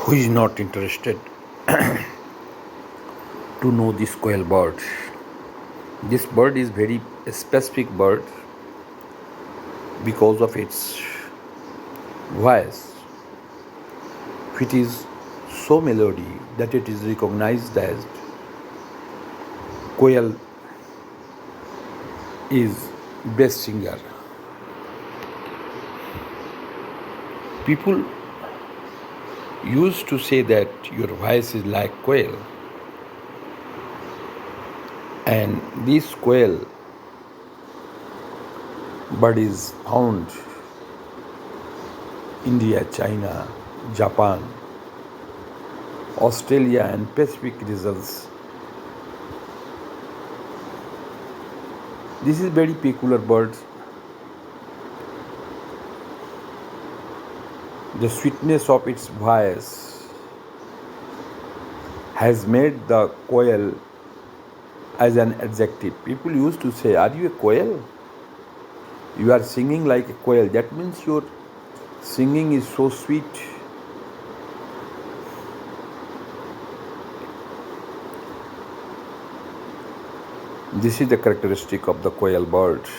Who is not interested to know this quail bird? This bird is very specific bird because of its voice, which is so melody that it is recognized as Koel is best singer. People used to say that your voice is like quail, and this quail bird is found India, China, Japan, Australia, and Pacific regions. This is very peculiar bird. The sweetness of its voice has made the quail as an adjective. People used to say, "Are you a quail? You are singing like a quail." That means your singing is so sweet. This is the characteristic of the quail bird.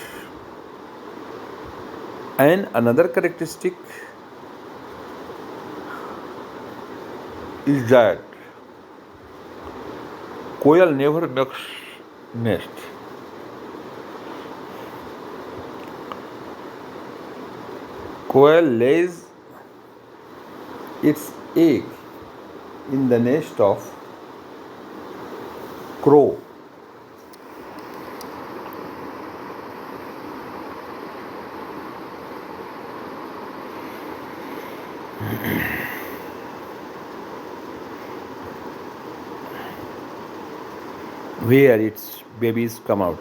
And another characteristic is that quail never makes nest. Quail lays its egg in the nest of crow. Where its babies come out.